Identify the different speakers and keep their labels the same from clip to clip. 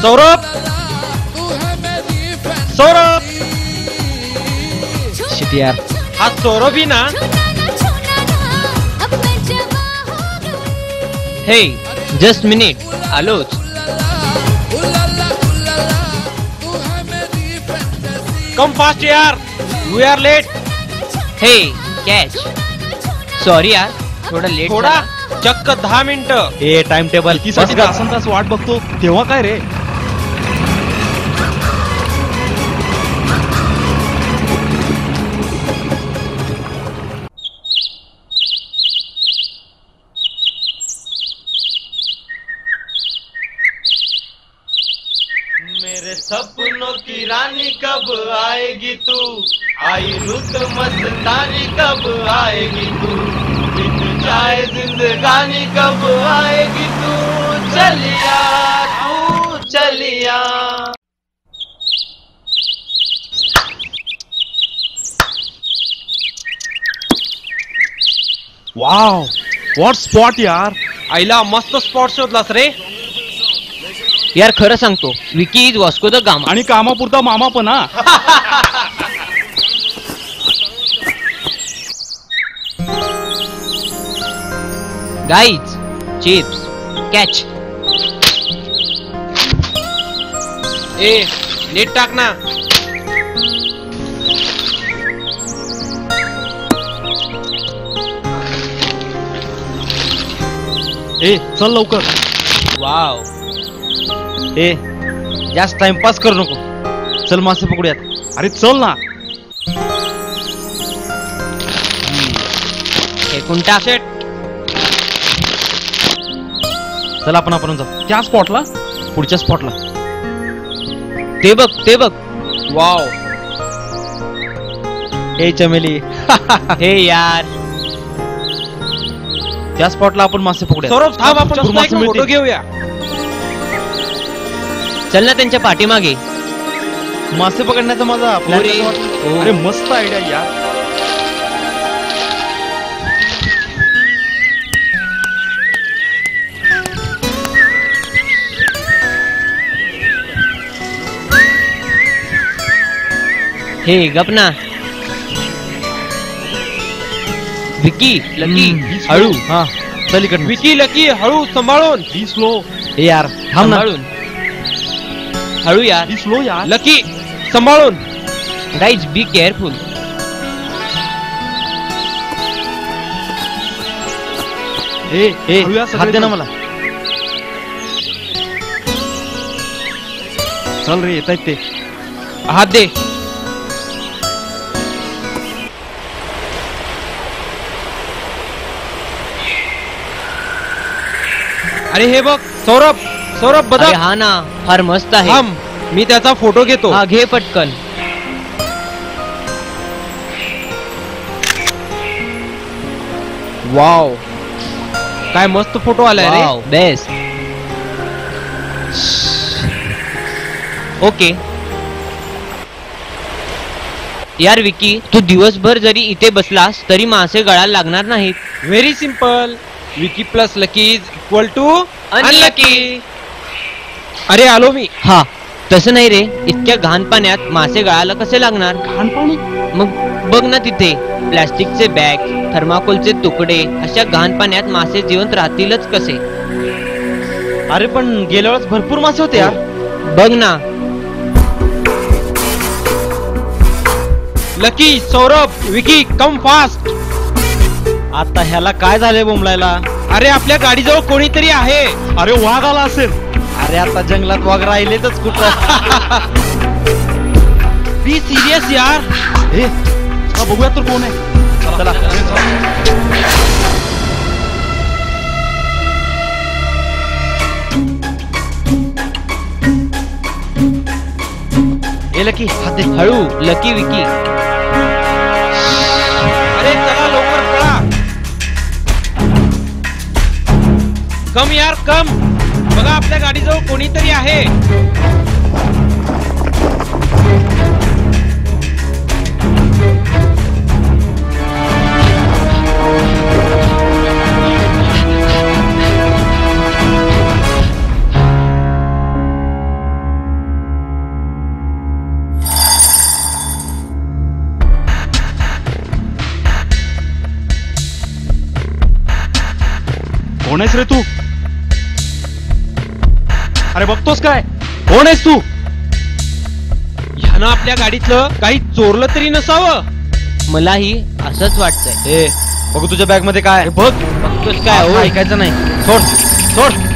Speaker 1: Saurabh Saurabh
Speaker 2: shit यार,
Speaker 1: हा सौरभ ही ना?
Speaker 2: हे जस्ट मिनिट, आलोच.
Speaker 1: कम फास्ट यार, वी आर लेट.
Speaker 2: हे कॅच. सॉरी यार, थोडा लेट.
Speaker 1: थोडा चक्क 10 मिनिटं.
Speaker 3: ए टाइम टेबल
Speaker 4: साठी तास वाट बघतो तेव्हा काय रे.
Speaker 1: मेरे सपनों की रानी कब आएगी तू, आई रुत मस्तानी कब आएगी तू, बीत जाए जिंदगानी कब आएगी तू, चलिया तू चलिया.
Speaker 4: वाव, व्हॉट स्पॉट यार.
Speaker 1: आईला मस्त स्पॉट शोधलास रे.
Speaker 2: यार खरं सांगतो, Vicky is Vasco da Gama.
Speaker 4: आणि कामापुरता मामा पण हा.
Speaker 2: Guys, chips, catch.
Speaker 1: ए नीट टाक ना.
Speaker 4: ए चल लवकर.
Speaker 2: वाव.
Speaker 3: ए जास्त टाइमपास करू नको, चल मासे पकडूयात.
Speaker 4: अरे चल ना.
Speaker 2: फेकून टाक.
Speaker 3: चल आपण जाऊ
Speaker 4: त्या स्पॉटला.
Speaker 3: पुढच्या स्पॉटला.
Speaker 2: ते बघ, ते बघ.
Speaker 1: वाव.
Speaker 3: हे चमेली.
Speaker 2: हे यार,
Speaker 3: त्या स्पॉटला आपण मासे पकडूया.
Speaker 1: सौरभ थांब, आपण
Speaker 3: भरपूर
Speaker 1: नुसता एक
Speaker 3: मासे
Speaker 1: फोटो
Speaker 3: मिळतील.
Speaker 1: घेऊया.
Speaker 2: चल ना त्यांच्या पाठीमागे.
Speaker 3: मासे पकडण्याचा माझा
Speaker 2: अरे,
Speaker 4: अरे मस्त आयडिया यार.
Speaker 2: हे गपना. विकी, लकी, हळू.
Speaker 3: हा चल इकडनं.
Speaker 1: विकी लकी हळू, सांभाळून.
Speaker 4: Be slow.
Speaker 3: ए यार थांब ना.
Speaker 2: सांभाळून. हळू यार.
Speaker 4: बी स्लो यार.
Speaker 1: लकी सांभाळून.
Speaker 2: Guys be careful.
Speaker 4: ए
Speaker 3: ए
Speaker 4: हळूया
Speaker 3: हात दे ना मला.
Speaker 4: चल रे, येतायत ते.
Speaker 1: हात दे. अरे हे बघ सौरभ, सौरभ
Speaker 2: अरे
Speaker 1: बघ.
Speaker 2: हा ना, फार मस्त आहे.
Speaker 1: थांब, मी त्याचा फोटो घेतो.
Speaker 2: हा घे पटकन.
Speaker 1: वाव, काय मस्त फोटो आलाय रे.
Speaker 2: Wow, best. ओके यार विकी, तू दिवसभर जरी इथे बसलास तरी मासे गळायला लागणार नाहीत.
Speaker 1: Very simple. Vicky plus lucky is equal to
Speaker 2: unlucky.
Speaker 1: अरे आलो मी.
Speaker 2: हा तसं नाही रे, इतक्या घाण पाण्यात मासे गळायला कसे लागणार.
Speaker 4: घाण पाणी.
Speaker 2: मग बघ ना तिथे प्लॅस्टिकचे बॅग, थर्माकोलचे तुकडे. अशा घाण पाण्यात मासे जिवंत राहतीलच कसे.
Speaker 3: अरे पण गेल्या वेळेस भरपूर मासे होते यार.
Speaker 2: बघ ना.
Speaker 1: Lucky, Saurabh, Vicky come fast.
Speaker 3: आता ह्याला काय झालंय बोंबलायला.
Speaker 1: अरे आपल्या गाडीजवळ कोणीतरी आहे.
Speaker 4: अरे वाघ आला असेल.
Speaker 3: अरे आता जंगलात वाघ राहिलेतच कुठं.
Speaker 1: बी सिरियस यार.
Speaker 4: ए हा बघूया तर कोण आहे.
Speaker 3: चला ए लकी हात दे.
Speaker 2: हळू लकी विकी.
Speaker 1: अरे चला लवकर पळा. कम यार कम. बघा आपल्या गाडीजवळ कोणीतरी आहे.
Speaker 4: कोण आहेस रे तू? अरे बघतोस काय? कोण आहेस तू?
Speaker 1: ह्यानं आपल्या गाडीतलं काही चोरलं तरी नसावं.
Speaker 2: मलाही असंच वाटतंय.
Speaker 3: ए बघू तुझ्या बॅग मध्ये काय आहे.
Speaker 4: बघ.
Speaker 2: बघतोस काय हो?
Speaker 3: ऐकायचं नाही. सोड सोड.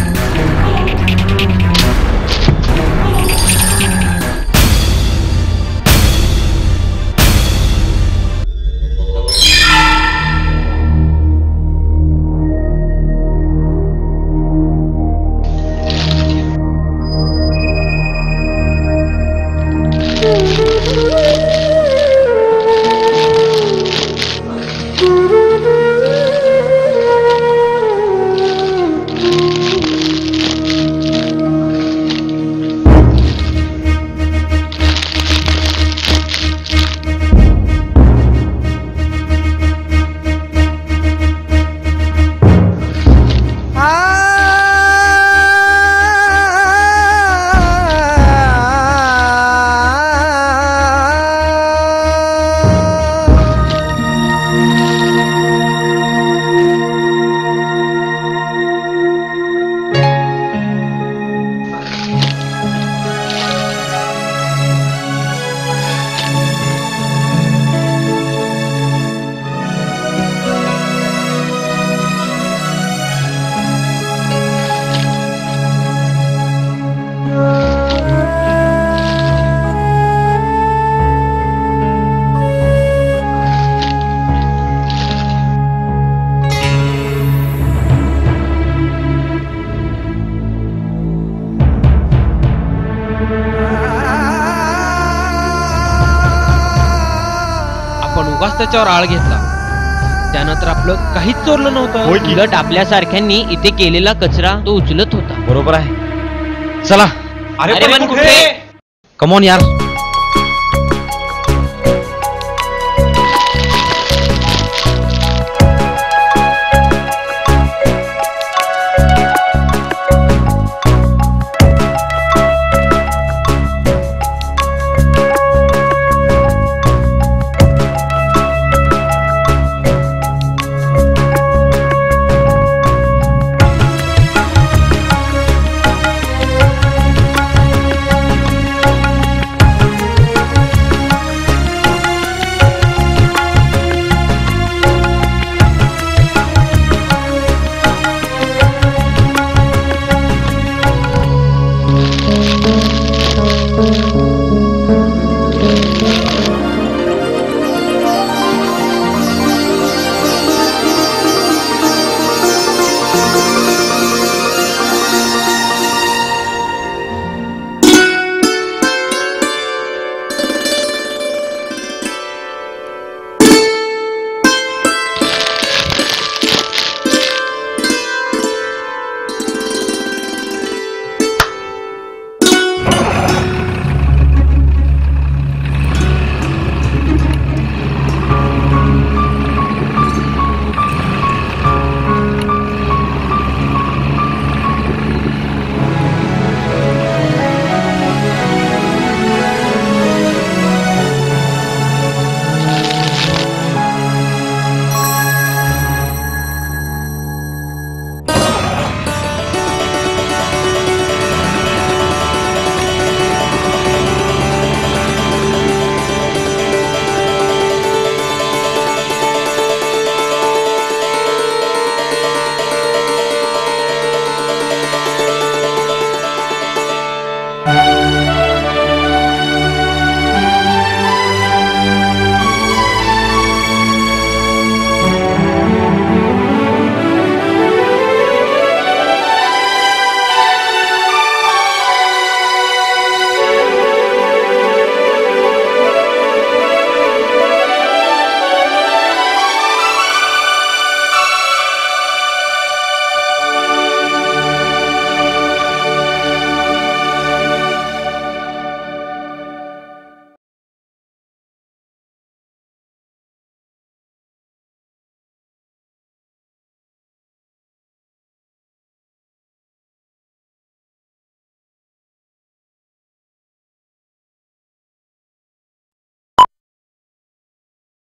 Speaker 1: आपण उगाच त्याच्यावर आळ घेतला. त्यानंतर आपलं काहीच चोरलं नव्हतं.
Speaker 4: होय की?
Speaker 2: उलट आपल्यासारख्यांनी इथे केलेला कचरा तो उचलत होता.
Speaker 3: बरोबर आहे. चला.
Speaker 2: अरे पण कुठे?
Speaker 3: कमॉन यार.